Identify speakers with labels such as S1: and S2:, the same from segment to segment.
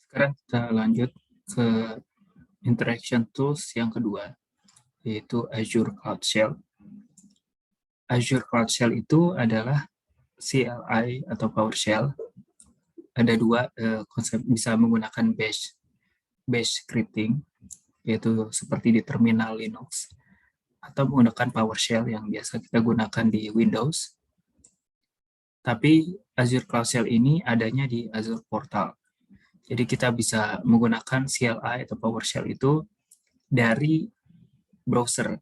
S1: Sekarang kita lanjut ke interaction tools yang kedua, yaitu Azure Cloud Shell. Azure Cloud Shell itu adalah CLI atau PowerShell. Ada dua konsep, bisa menggunakan bash scripting, yaitu seperti di terminal Linux, atau menggunakan PowerShell yang biasa kita gunakan di Windows. Tapi Azure Cloud Shell ini adanya di Azure Portal. Jadi kita bisa menggunakan CLI atau PowerShell itu dari browser.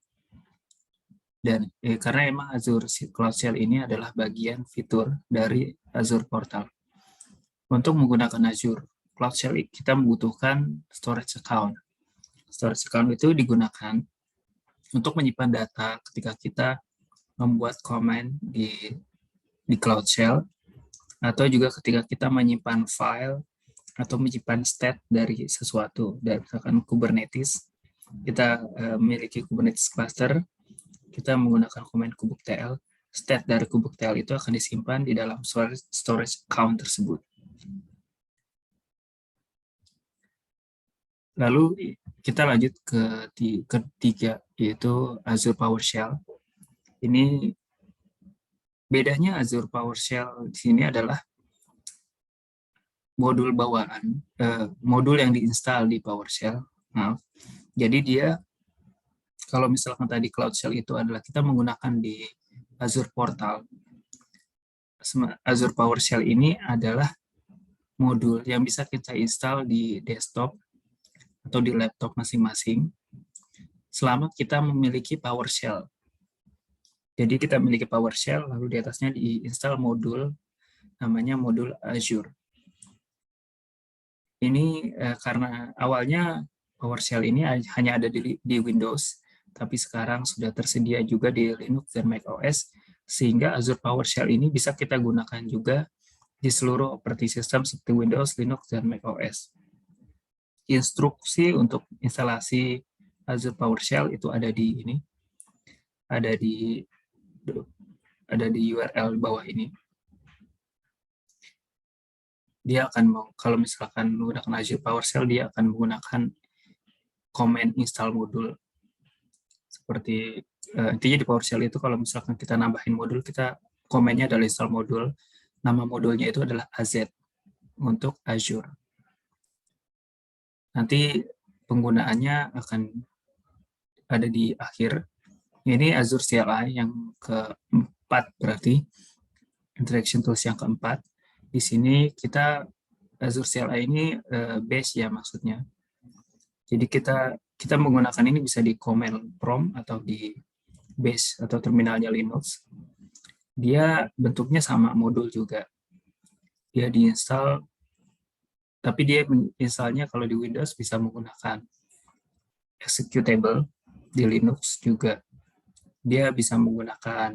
S1: Dan karena emang Azure Cloud Shell ini adalah bagian fitur dari Azure Portal. Untuk menggunakan Azure Cloud Shell, kita membutuhkan storage account. Storage account itu digunakan untuk menyimpan data ketika kita membuat command di Cloud Shell, atau juga ketika kita menyimpan file atau menyimpan state dari sesuatu. Dari misalkan Kubernetes, kita memiliki Kubernetes cluster, kita menggunakan command kubectl, state dari kubectl itu akan disimpan di dalam storage account tersebut. Lalu kita lanjut ke ketiga, yaitu Azure PowerShell. Ini bedanya Azure PowerShell di sini adalah modul bawaan, modul yang diinstal di PowerShell. Maaf. Jadi dia, kalau misalkan tadi Cloud Shell itu adalah kita menggunakan di Azure Portal, Azure PowerShell ini adalah modul yang bisa kita install di desktop atau di laptop masing-masing selama kita memiliki PowerShell. Jadi kita memiliki PowerShell, lalu di atasnya diinstal modul, namanya modul Azure. Ini karena awalnya PowerShell ini hanya ada di Windows, tapi sekarang sudah tersedia juga di Linux dan macOS, sehingga Azure PowerShell ini bisa kita gunakan juga di seluruh operating system seperti Windows, Linux, dan macOS. Instruksi untuk instalasi Azure PowerShell itu ada di ini, ada di URL bawah ini. Dia akan, kalau misalkan menggunakan Azure PowerShell, dia akan menggunakan command install modul. Seperti intinya di PowerShell itu kalau misalkan kita nambahin modul, kita komennya adalah install modul. Nama modulnya itu adalah AZ untuk Azure. Nanti penggunaannya akan ada di akhir. Ini Azure CLI yang keempat, berarti interaction tools yang keempat. Di sini kita Azure CLI ini base ya maksudnya. Jadi kita menggunakan ini bisa di command prompt atau di base atau terminalnya Linux. Dia bentuknya sama modul juga. Dia diinstal, tapi dia installnya kalau di Windows bisa menggunakan executable, di Linux juga dia bisa menggunakan,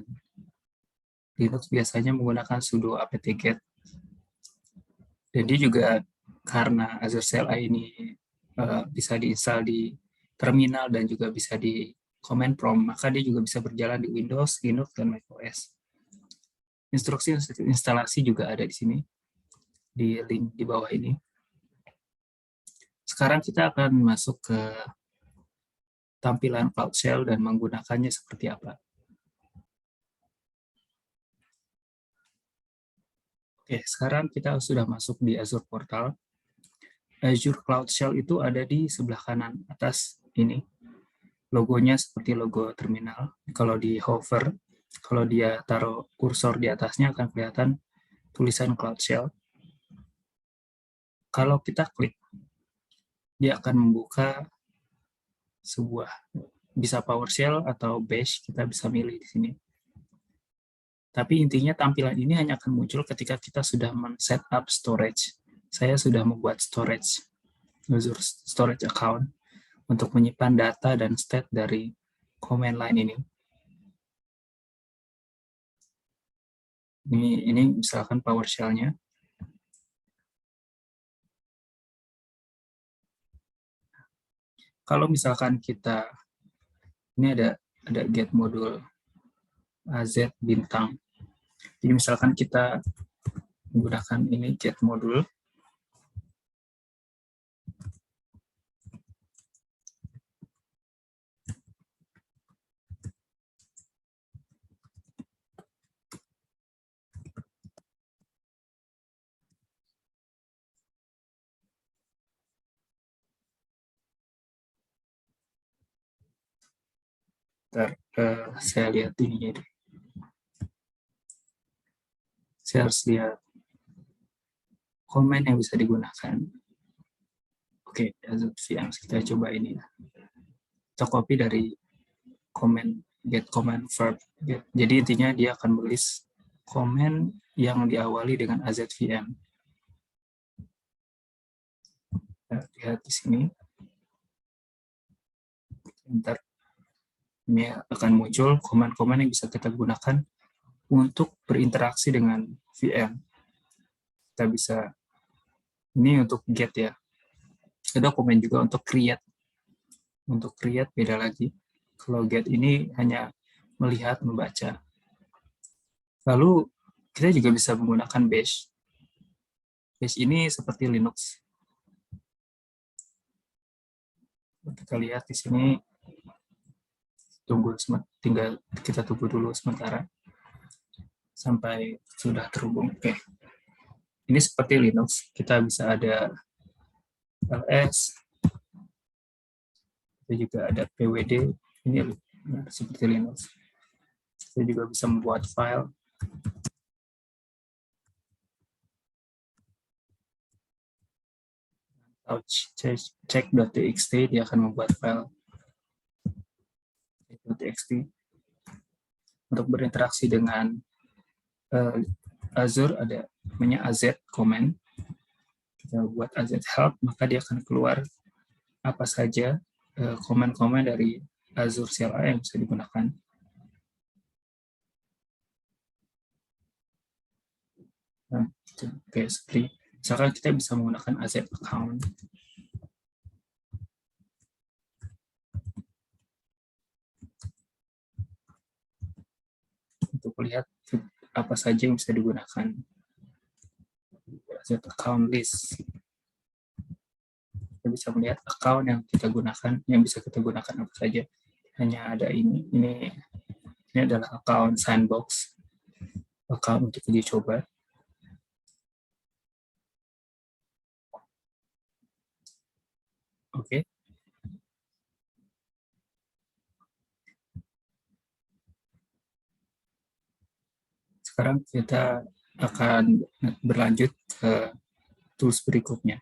S1: Linux biasanya menggunakan sudo apt-get. Jadi juga karena Azure CLI ini bisa diinstal di terminal dan juga bisa di command prompt, maka dia juga bisa berjalan di Windows, Linux, dan macOS. Instruksi instalasi juga ada di sini, di link di bawah ini. Sekarang kita akan masuk ke tampilan Cloud Shell dan menggunakannya seperti apa. Oke, sekarang kita sudah masuk di Azure Portal. Azure Cloud Shell itu ada di sebelah kanan atas ini. Logonya seperti logo terminal. Kalau di hover, kalau dia taruh kursor di atasnya akan kelihatan tulisan Cloud Shell. Kalau kita klik, dia akan membuka sebuah, bisa PowerShell atau Bash, kita bisa milih di sini. Tapi intinya tampilan ini hanya akan muncul ketika kita sudah men-set up storage. Saya sudah membuat Azure storage account untuk menyimpan data dan state dari command line ini. Ini misalkan PowerShell-nya. Kalau misalkan kita, ini ada get modul AZ bintang. Jadi misalkan kita menggunakan ini get modul, Ntar saya lihat ininya deh. Saya harus lihat komen yang bisa digunakan. Oke, Azure VM kita coba ini ya. Kita copy dari comment get comment verb get. Jadi intinya dia akan menulis komen yang diawali dengan AZVM. Kita lihat di sini. Ntar ini akan muncul komen-komen yang bisa kita gunakan untuk berinteraksi dengan VM. Kita bisa, ini untuk get ya. Ada komen juga untuk create. Untuk create beda lagi. Kalau get ini hanya melihat, membaca. Lalu kita juga bisa menggunakan bash. Bash ini seperti Linux. Kita lihat di sini, tinggal kita tunggu dulu sementara sampai sudah terhubung. Oke. Ini seperti Linux, kita bisa ada ls, kita juga ada pwd, ini seperti Linux. Kita juga bisa membuat file. Check.txt, dia akan membuat file check.txt. Untuk berinteraksi dengan Azure ada namanya AZ comment. Kita buat AZ help, maka dia akan keluar apa saja komen-komen dari Azure CLI yang bisa digunakan. Nah, oke, seperti misalkan kita bisa menggunakan AZ account. Untuk melihat apa saja yang bisa digunakan. AZ account list. Kita bisa melihat account yang kita gunakan, yang bisa kita gunakan apa saja. Hanya ada ini adalah account sandbox, account untuk uji coba. Oke. Sekarang kita akan berlanjut ke tools berikutnya.